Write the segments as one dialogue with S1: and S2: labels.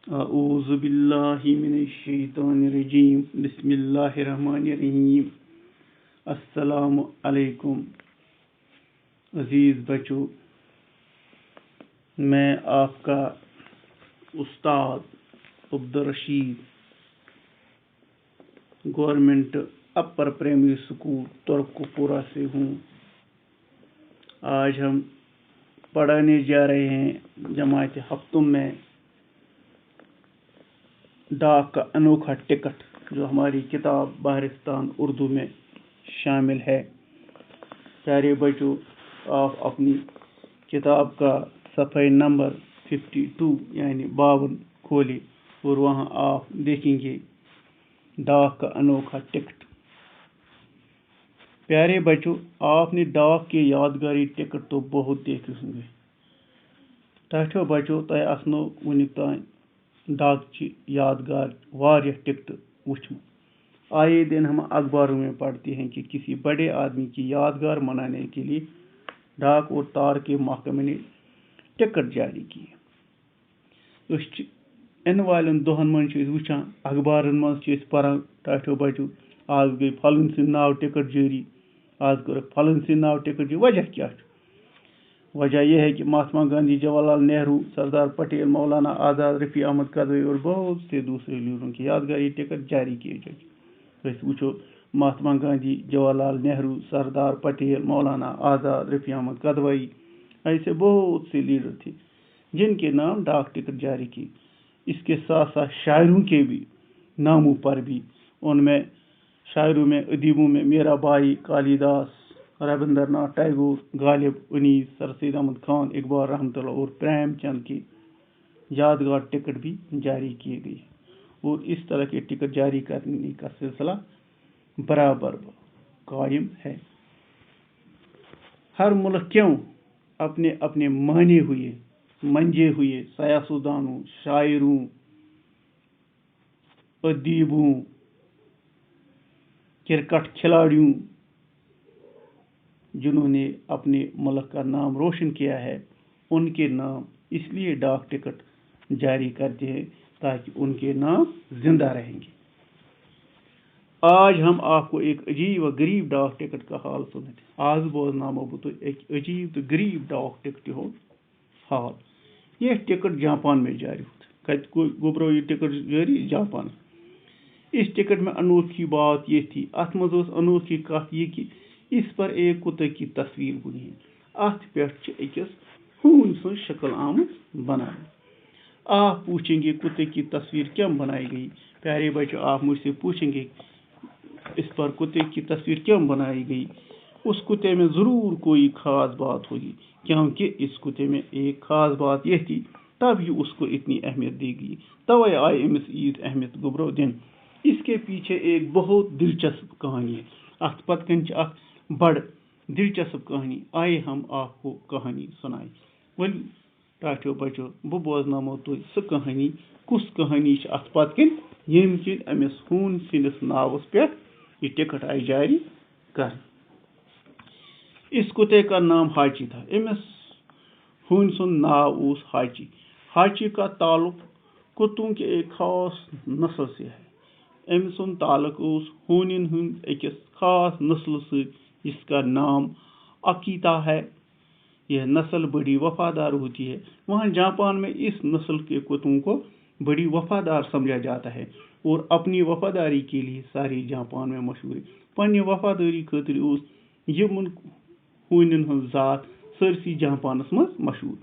S1: اعوذ باللہ من الشیطان الرجیم بسم اللہ الرحمن الرحیم السلام علیکم عزیز بچوں، میں آپ کا استاد عبدالرشید گورنمنٹ اپر پرائمری اسکول ترکپورہ سے ہوں۔ آج ہم پڑھانے جا رہے ہیں جماعت ہفتم میں ڈاک کا انوکھا ٹکٹ، جو ہماری کتاب بہرستان اردو میں شامل ہے۔ پیارے بچوں، آپ اپنی کتاب کا صفحہ نمبر 52 یعنی 52 کھولیں اور وہاں آپ دیکھیں گے ڈاک کا انوکھا ٹکٹ۔ پیارے بچوں، آپ نے ڈاک کے یادگاری ٹکٹ تو بہت دیکھے ہوں گے۔ ٹھو بچوں، تہ آسنو ونیک تان ڈاک کی یادگار واریاہ ٹکٹ وچھمت۔ آئے دن ہم اخباروں میں پڑھتے ہیں کہ کسی بڑے آدمی کی یادگار منانے کے لیے ڈاک اور تار کے محکمے نے ٹکٹ جاری کیے۔ ان والن دہن من وچھان اخبارن من پران ٹھو بچوں، آج گئی فلن سند ناو ٹکٹ جاری، آج کر فلن سند ناو ٹکٹ جاری۔ وجہ کیا؟ وجہ یہ ہے کہ مہاتما گاندھی، جواہر لال نہرو، سردار پٹیل، مولانا آزاد، رفیع احمد قدوئی اور بہت سے دوسرے لیڈروں کی یادگاری ٹکٹ جاری کیے گئے۔ وچھو مہاتما گاندھی، جواہر لال نہرو، سردار پٹیل، مولانا آزاد، رفیع احمد قدوئی، ایسے بہت سے لیڈر تھے جن کے نام ڈاک ٹکٹ جاری کی۔ اس کے ساتھ ساتھ شاعروں کے بھی ناموں پر بھی، ان میں شاعروں میں ادیبوں میں میرا بائی، کالی داس، رابندر ناتھ ٹیگور، غالب انیس، سر سید احمد خان، اقبال رحمۃ اللہ اور پریم چند کی یادگار ٹکٹ بھی جاری کیے گئے، اور اس طرح کے ٹکٹ جاری کرنے کا سلسلہ برابر قائم ہے۔ ہر ملک کیوں اپنے اپنے مانے ہوئے، منجے ہوئے سیاستدانوں، شاعروں، ادیبوں، کرکٹ کھلاڑیوں، جنہوں نے اپنے ملک کا نام روشن کیا ہے، ان کے نام اس لیے ڈاک ٹکٹ جاری کرتے ہیں تاکہ ان کے نام زندہ رہیں گے۔ آج ہم آپ کو ایک عجیب و غریب ڈاک ٹکٹ کا حال سنتے ہیں۔ آج بوزنامو بہ ایک عجیب تو غریب ڈاک ٹکٹ ہو حال۔ یہ ٹکٹ جاپان میں جاری ہوتا ہے۔ گوبرو یہ ٹکٹ جاری جاپان۔ اس ٹکٹ میں انوکھی بات یہ تھی، ات مز انوکھی کت یہ کہ اس پر ایک کتے کی تصویر بنی ہے۔ ات پہ اکس ہون سن شکل آمت بنانے۔ آپ پوچھیں گے کتے کی تصویر کیوں بنائی گئی؟ پیارے بچوں، آپ مجھ سے پوچھیں گے اس پر کتے کی تصویر کیوں بنائی گئی؟ اس کتے میں ضرور کوئی خاص بات ہوگی، کیونکہ اس کتے میں ایک خاص بات یہ تھی، تب ہی اس کو اتنی اہمیت دی گئی، توے آئی امس عید اہمیت گبرو دن۔ اس کے پیچھے ایک بہت دلچسپ کہانی ہے۔ ات پت کن بڑ دلچسپ کہانی، آئے ہم آپ کو کہانی سنائیں۔ ول ٹاٹو بچو، بہ بوزنامو تھی سہ کہانی، کس کہانی ات پت کن یم کن امس ہون سندس ناوس پہ یہ ٹکٹ آئی جاری کر۔ اس کتے کا نام ہاچی تھا۔ امس ہون سن ناو اس ہاچی۔ ہاچی کا تعلق کتوں کے ایک خاص نسل سے ہے۔ ام سن تعلق اس ہونین ہند ایکس خاص نسل سے جس کا نام اکیتا ہے۔ یہ نسل بڑی وفادار ہوتی ہے۔ وہاں جاپان میں اس نسل کے کتوں کو بڑی وفادار سمجھا جاتا ہے اور اپنی وفاداری کے لیے سارے جاپان میں مشہور ہے۔ پنہ وفاداری خاطر اس یمن ہونین ہند ذات سرسی جاپانس مز مشہور۔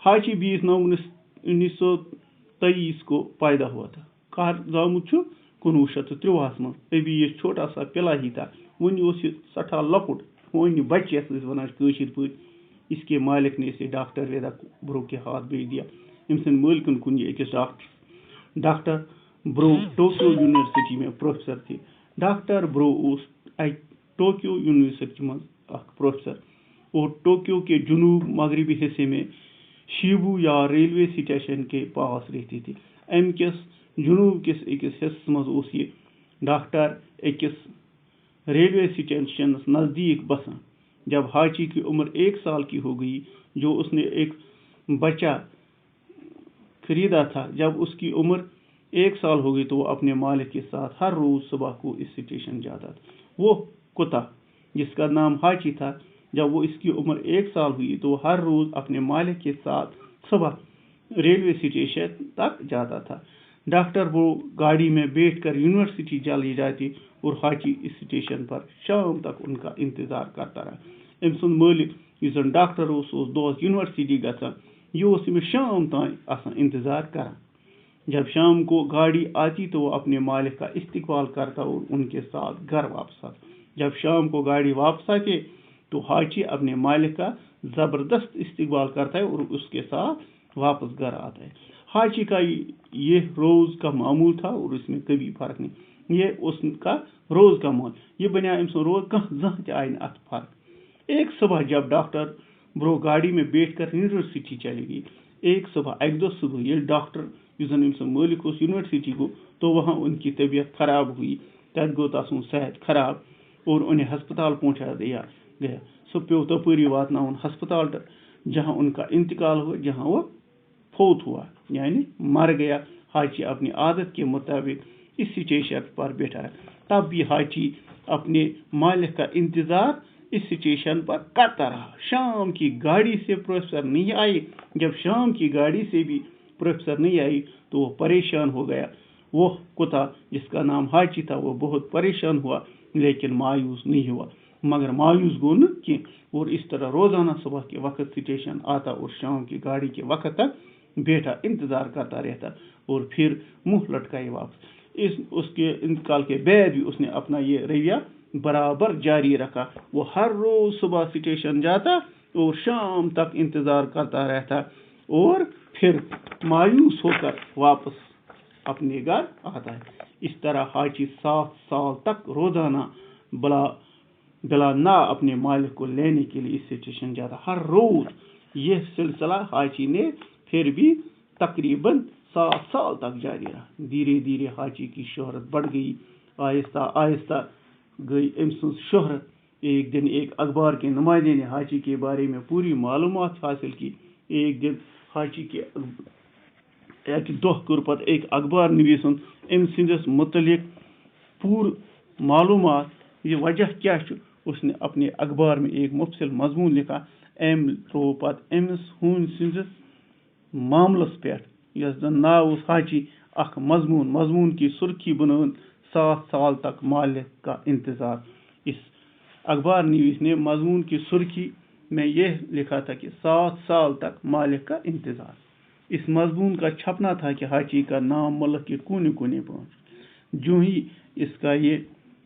S1: ہاچی 20 نومبر 1923 کو پیدا ہوا تھا۔ کر زامت 1953 مز۔ ابھی یہ چھوٹا سا پلا ہی تھا، ون اس سٹھا لکٹ ہونہ بچہ یس ونان کاشر پہ۔ اس کے مالک نے اسے ڈاکٹر ویدا برو کے ہاتھ بھیج دیا۔ ام سند مالکن کن یہ اکس ڈاکٹر برو ٹوکیو یونیورسٹی میں پروفیسر تھے۔ ڈاکٹر برو اس ٹوکیو یونیورسٹی مز اخ پروفیسر اور ٹوکیو کے جنوب مغربی حصے میں شیبو یا ریلوے سٹیشن کے پاس رہتے تھے۔ ام کس جنوب کس اکس حصس مز اس یہ ڈاکٹر اکس ریلوے سٹیشنس نزدیک بسان۔ جب ہاچی کی عمر 1 سال کی ہو گئی، جو اس نے ایک بچہ خریدا تھا. جب اس کی عمر 1 سال ہو گئی تو وہ اپنے مالک کے ساتھ ہر روز صبح کو اس اسٹیشن جاتا تھا. وہ کتا جس کا نام حاچی تھا، جب وہ اس کی عمر 1 سال ہوئی تو وہ ہر روز اپنے مالک کے ساتھ صبح ریلوے اسٹیشن تک جاتا تھا. ڈاکٹر وہ گاڑی میں بیٹھ کر یونیورسٹی چلی جاتی اور حاچی اس اسٹیشن پر شام تک ان کا انتظار کرتا رہا. أمۍ سُنٛد مٲلِک یُس زن ڈاکٹر اوس سُہ اوس دۄہس یونیورسٹی گژھان. یہ اوس أمِس شام تام آسان انتظار کران. جب شام کو گاڑی آتی تو وہ اپنے مالک کا استقبال کرتا اور ان کے ساتھ گھر واپس آتا. جب شام کو گاڑی واپس آتی تو حاچی اپنے مالک کا زبردست استقبال کرتا ہے اور اس کے ساتھ واپس گھر آتا ہے. حاچی کا یہ روز کا معمول تھا اور اس میں کبھی فرق نہیں. یہ اس کا روز کا معمول یہ بنیا أمۍ سُنٛد روز زانٛہہ تہِ آیہِ نہٕ اتھ فرق. ایک صبح جب ڈاکٹر برو گاڑی میں بیٹھ کر یونیورسٹی چلی گئی. ایک صبح اکہ دۄہ صبح ییٚلہِ ڈاکٹر یُس زن أمۍ سُنٛد مٲلِک اوس یونیورسٹی گوٚو تو وہاں ان کی طبیعت خراب ہوئی. تتہِ گوٚو تسُنٛد صحت خراب اور انہیں ہسپتال پہنچا دیا گیا. سُہ پیوٚو تپٲری واتناوُن ہسپتال جہاں ان کا انتقال ہوا، جہاں وہ فوت ہوا یعنی مر گیا. حاچی اپنی عادت کے مطابق اس اسٹیشن پر بیٹھا ہے. تب بھی حاچی اپنے مالک کا انتظار اس اسٹیشن پر کرتا رہا. شام کی گاڑی سے پروفیسر نہیں آئی. جب شام کی گاڑی سے بھی پروفیسر نہیں آئی تو وہ پریشان ہو گیا. وہ کتا جس کا نام حاچی تھا وہ بہت پریشان ہوا لیکن مایوس نہیں ہوا. مگر مایوس گو نہ کی اور اس طرح روزانہ صبح کے وقت اسٹیشن آتا اور شام کی گاڑی کے وقت تک بیٹھا انتظار کرتا رہتا اور پھر منہ لٹکائے واپس. اس کے انتقال کے بعد بھی اس نے اپنا یہ رویہ برابر جاری رکھا. وہ ہر روز صبح اسٹیشن جاتا اور شام تک انتظار کرتا رہتا اور پھر مایوس ہو کر واپس اپنے گھر آتا ہے. اس طرح حاچی 7 سال تک روزانہ بلا نہ اپنے مالک کو لینے کے لیے اس اسٹیشن جاتا ہر روز. یہ سلسلہ حاچی نے پھر بھی تقریباً 7 سال تک جاری رہا. دھیرے دھیرے حاچی کی شہرت بڑھ گئی. آہستہ آہستہ گئی أمۍ سٕنٛز شہرت. ایک دن ایک اخبار کے نمائندے نے حاچی کے بارے میں پوری معلومات حاصل کی. ایک دن حاچی کے اکہ دۄہ کوٚر پتہٕ ایک اخبار نویسن أمۍ سٕنٛدِس متعلق پوٗرٕ معلومات. یہ وجہ کیا چھُ؟ اس نے اپنے اخبار میں ایک مفصل مضمون لکھا. أمۍ ترٛوو پتہٕ أمِس ہوٗنۍ سٕنٛدِس معاملس پٮ۪ٹھ یس زن ناو اوس حاچی اکھ مضمون کی سرخی بنٲن 7 سال تک مالک کا انتظار. اس اخبار نویس نے مضمون کی سرخی میں یہ لکھا تھا کہ 7 سال تک مالک کا انتظار. اس مضمون کا چھپنا تھا کہ حاچی کا نام ملک کے کونے کونے پہنچ. جو ہی اس کا یہ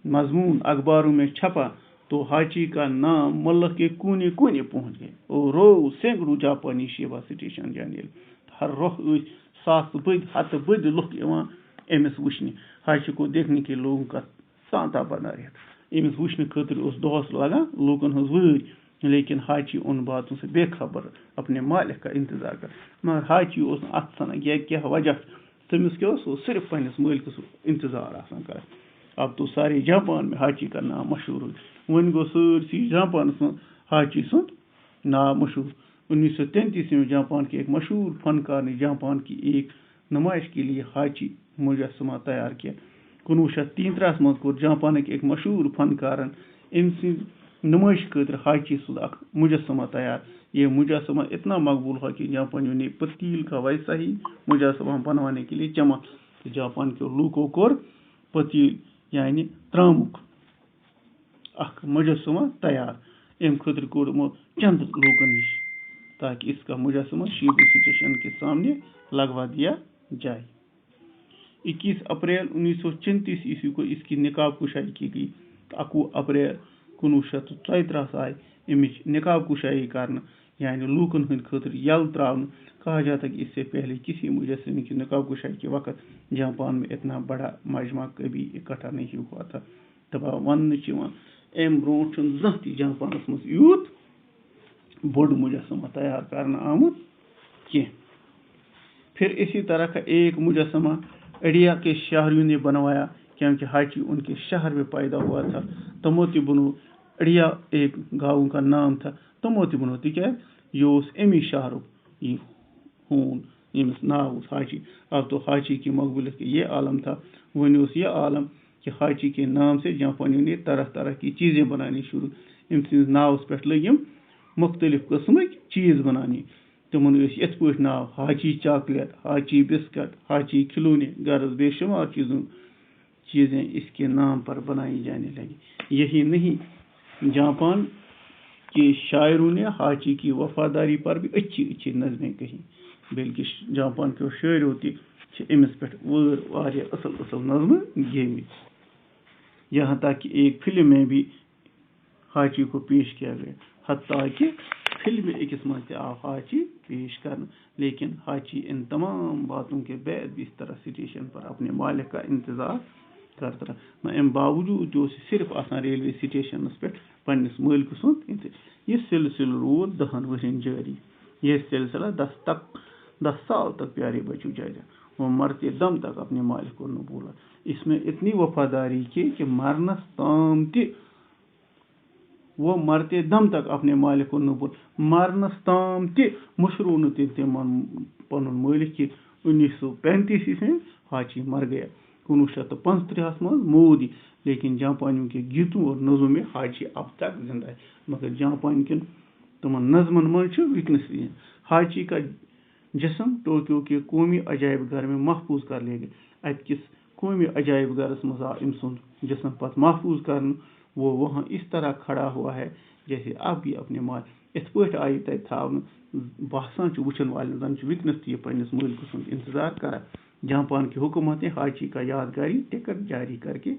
S1: مضمون اخباروں میں چھپا تو حاچی کا نام ملک کے کونے کونے پہنچ گئے اور روز سینکڑوں جاپانی شیوا سٹیشن جانے. ہر روح 7 بد 7 بد لُکھ یِوان أمِس وٕچھنہِ. حاچی کو دیکھنے کے لوگوں کا سانتا بنا رہتا. أمِس وٕچھنہٕ خٲطرٕ اوس دۄہس لگان لوٗکن ہٕنٛز وٲرۍ. لیکن حاچی ان باتوں سے بے خبر اپنے مالک کا انتظار کر. مگر حاچی اوس نہٕ اتھ سنان کیا وجہ تٔمِس کیٛاہ اوس صرف پننِس مٲلکس انتظار آسان کران. اب تو سارے جاپان میں حاچی کا نام مشہور ہوئی. وۄنۍ گوٚو سٲرسٕے جاپانس منٛز حاچی سُنٛد نام مشہور. 1933 میں جاپان کے ایک مشہور فنکار نے جاپان کی ایک نمائش کے لیے حاچی مجسمہ تیار کیا. 1933 منٛز کوٚر جاپانٕکۍ ایک مشہور فنکارن أمۍ سٕنٛدِ نمائش خٲطرٕ حاچی سُنٛد اکھ مجسمہ تیار. یہ مجسمہ اتنا مقبول ہوا کہ جاپانیوں نے پتیل کا ویسا ہی مجسمہ بنوانے کے لیے جمع. جاپان کے لوگوں کو پتیل یعنی ترامک اکھ مجسمہ تیار. امہِ خٲطرٕ کوٚر یِمو چند لوگن نش تاکہ اس کا مجسمہ شیبو اسٹیشن کے سامنے لگوا دیا جائے. 21 اپریل 1934 عیسوی کو اس کی نقاب کشائی کی گئی. 21 اپریل 1934 آئی امچ نقاب کشائی کرنا یعنی لوکن ہند خاطر یل تراؤن. کہا جاتا کہ اس سے پہلے کسی مجسمے کی نقاب کشائی کے وقت جاپان میں اتنا بڑا مجمع کبھی اکٹھا نہیں ہوا تھا. دپان ون ام برونٹ زانٛہہ تہِ جاپانس منٛز یوٗت بوٚڑ مجسمہ تیار کرنا آمت کینٛہہ. پھر اسی طرح کا ایک مجسمہ اڑیا کے شہریوں نے بنوایا کیونکہ حاچی ان کے شہر میں پیدا ہوا تھا. تمو تہِ بنو اڑیا ایک گاؤں کا نام تھا. تمو تہِ بنو تِکیٛازِ یہِ اوس امی شہرُک یہ ہوٗن ییٚمِس ناو اوس حاجی. اب تو حاجی کی مقبولیت کے یہ عالم تھا. وۄنۍ اوس یہِ عالم کہ حاجی کے نام سے جاپانیوں نے طرح طرح کی چیزیں بنانی شروع. أمۍ سٕنٛدِس ناوَس پٮ۪ٹھ لٔگۍ یِم مختلف قٕسمٕکۍ چیٖز بنانے. تِمن ٲسۍ یِتھ پٲٹھۍ ناو: حاجی چاکلیٹ، حاجی بسکٹ، حاجی کھلونے، غرض بے شمار چیزیں اس کے نام پر بنائی جانے لگی. یہی نہیں، جاپان کے شاعروں نے حاجی کی وفاداری پر بھی اچھی اچھی نظمیں کہیں. بلکہ جاپان کے شاعروں تہِ چھِ أمِس پٮ۪ٹھ واریاہ اصل اصل نظمہٕ گیٚمٕتۍ. یہاں تک کہ ایک فلم میں بھی حاجی کو پیش کیا گیا. حتیٰ کہ فلم ایکس منٛز تہِ آو حاجی پیش کرنا. لیکن حاجی ان تمام باتوں کے بعد بھی اس طرح اسٹیشن پر اپنے مالک کا انتظار کرتا رہا. امہِ باوجوٗد تہِ اوس یہِ صرف آسان ریلوے سٹیشنس پٮ۪ٹھ پننِس مٲلکہٕ سُنٛد. یہ سلسلہ روٗد 10 ؤرین جاری. یہ سلسلہ 10 سال تک پیارے بچوں جاری. وہ مرتے دم تک اپنے مالک کو نہ بھولا. اس میں اتنی وفاداری کی کہ مرنس تام تہِ وہ مرتے دم تک اپنے مالک کو نہ بھولا. مرنس تام تہِ مشروع نہ تِمن پنُن مٲلک کہ 1935 میں حاجی مر گیا. 1935 میں موت. لیکن جاپانیوں کے گیتوں اور نظموں میں حاجی اب تک زندہ ہے. مگر جاپان کن تمن نظمن منٛز چھُ ویکنس. حاجی کا جسم ٹوکیو کے قومی عجائب گھر میں محفوظ کر لیا گیا. ات کس قومی عجائب گھرس منٛز آو أمۍ سُنٛد جسم پتہٕ محفوظ کرنہٕ. وہ وہاں اس طرح کھڑا ہوا ہے جیسے اب یہ اپنے مال ات پٲٹھۍ آیہِ تتہِ تھاونہٕ. باسان چھُ وٕچھن والٮ۪ن زن چھُ وٕنکٮ۪نس تہِ یہِ پننِس مٲلکہٕ سُنٛد انتظار کران. جاپان کی حکومت نے حاجی کا یادگاری ٹکٹ جاری کر کے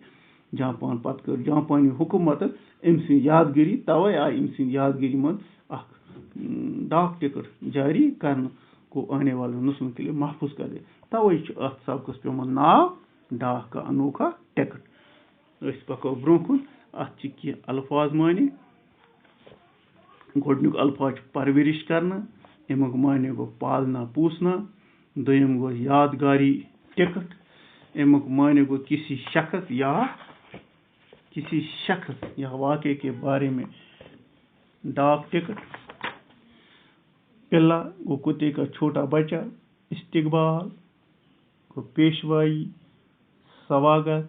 S1: جاپان پتہٕ کٔر جاپانی حکومتن أمۍ سٕنٛز یادگٲری توے آیہِ أمۍ سٕنٛز یادگٲری منٛز اکھ ڈاک ٹکٹ جاری کرنہٕ کو آنے والے نسلوں کے لیے محفوظ کر دیا. توے چھُ اتھ سبقس پیومُت ناو ڈاک کا انوکھا ٹکٹ. أسۍ پکو برونٛہہ کُن. اتھ چھِ کینٛہہ الفاظ معنی. گۄڈنیُک الفاظ چھُ پرورش کرنا. امیُک معنی گوٚو پالنا پوسنا. دوٚیِم گوٚو یادگاری ٹکٹ. امیُک معنی گوٚو کسی شخص یا واقعے کے بارے میں ڈاک ٹکٹ. پلا گو کتے کا چھوٹا بچہ. استقبال گو پیشوائی سواگت.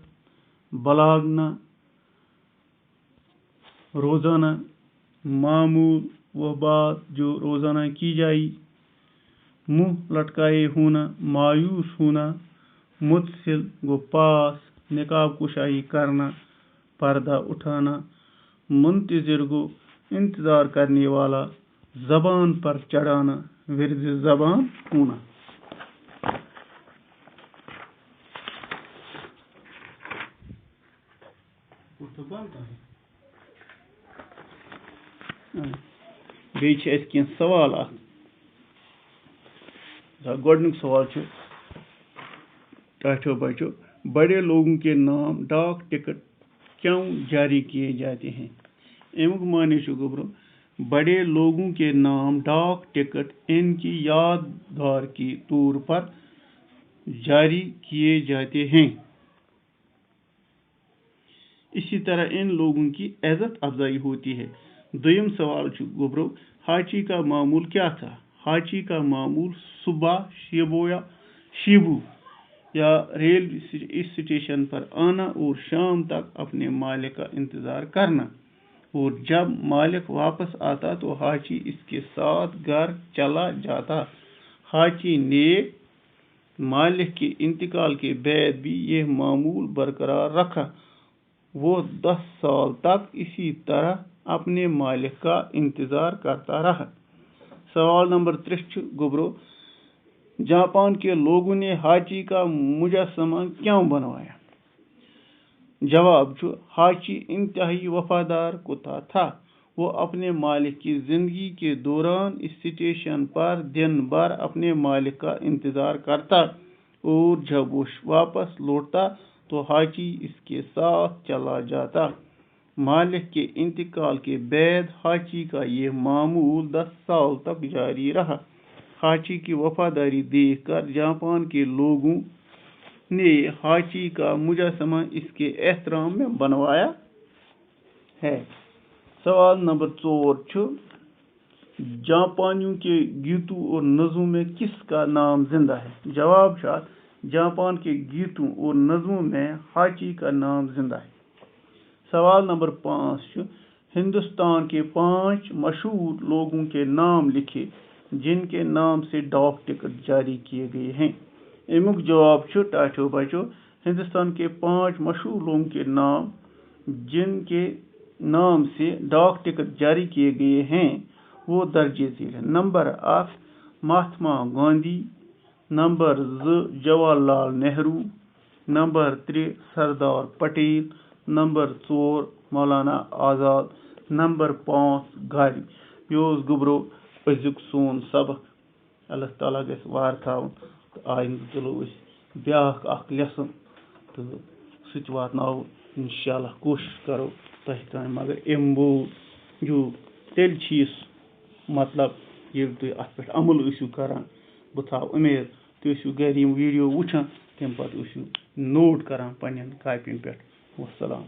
S1: بلاگنا روزانہ معمول وہ بات جو روزانہ کی جائی. منہ لٹکائے ہونا مایوس ہونا. متصل گو پاس. نقاب کشائی کرنا پردہ اٹھانا. منتظر گو انتظار کرنے والا. زبان پر چڑھانا ورد زبان ہونا. بیٚیہِ چھِ اَسہِ کینٛہہ سوال اکھ. گۄڈنیُک سوال چھُ ٹاٹھیو بچو. بڑے لوگوں کے نام ڈاک ٹکٹ کیوں جاری کیے جاتے ہیں؟ امیُک معنی چھُ گوٚبرو بڑے لوگوں کے نام ڈاک ٹکٹ ان کی یادگار کے طور پر جاری کیے جاتے ہیں. اسی طرح ان لوگوں کی عزت افزائی ہوتی ہے. دویم سوال چھُ گوٚبرو حاجی کا معمول کیا تھا؟ حاجی کا معمول صبح شیبو یا ریلوے اسٹیشن پر آنا اور شام تک اپنے مالک کا انتظار کرنا. اور جب مالک واپس آتا تو حاجی اس کے ساتھ گھر چلا جاتا. حاجی نے مالک کے انتقال کے بعد بھی یہ معمول برقرار رکھا. وہ 10 سال تک اسی طرح اپنے مالک کا انتظار کرتا رہا. سوال نمبر 3 چھُ گوٚبرو جاپان کے لوگوں نے حاجی کا مجسمہ کیوں بنوایا؟ جواب چھُ حاجی انتہائی وفادار کتا تھا. وہ اپنے مالک کی زندگی کے دوران اسٹیشن پر دن بھر اپنے مالک کا انتظار کرتا اور جب وہ واپس لوٹتا تو حاجی اس کے ساتھ چلا جاتا. مالک کے انتقال کے بعد حاجی کا یہ معمول 10 سال تک جاری رہا. حاجی کی وفاداری دیکھ کر جاپان کے لوگوں نے حاجی کا مجسمہ اس کے احترام میں بنوایا ہے. سوال نمبر 4 چھُ جاپانیوں کے گیتوں اور نظموں میں کس کا نام زندہ ہے؟ جواب شاید جاپان کے گیتوں اور نظموں میں ہاچی کا نام زندہ ہے۔ سوال نمبر 5 ہندوستان کے 5 مشہور لوگوں کے نام لکھے جن کے نام سے ڈاک ٹکٹ جاری کیے گئے ہیں۔ امیک جواب ٹاٹو بچو ہندوستان کے 5 مشہور لوگوں کے نام جن کے نام سے ڈاک ٹکٹ جاری کیے گئے ہیں وہ درج ذیل ہیں۔ Number 1 Mahatma Gandhi, number 2 Jawahar Lal Nehru, number 3 Sardar Patel, number 4 Maulana Azad, number 5 Gandhi. یہ گبرو أزیُک سون سبق۔ اللہ تعالیٰ گژھِ وار تھاوُن تہٕ آیندٕ تُلو أسۍ بیٛاکھ اکھ لیسن تہٕ سُہ تہِ واتناوو اِنشاءاللہ کوٗشِش کرو تۄہہِ تام مگر اَمہِ موٗجوٗب تیٚلہِ چھِ یہِ مطلب ییٚلہِ تُہۍ اَتھ پٮ۪ٹھ عمل ٲسِو کران بہٕ تھاوٕ اُمید تُہۍ ٲسِو گرِ یِم ویٖڈیو وٕچھان تَمہِ پتہٕ ٲسِو نوٹ کران پنٛنٮ۪ن کاپین پٮ۪ٹھ۔ وَسلام۔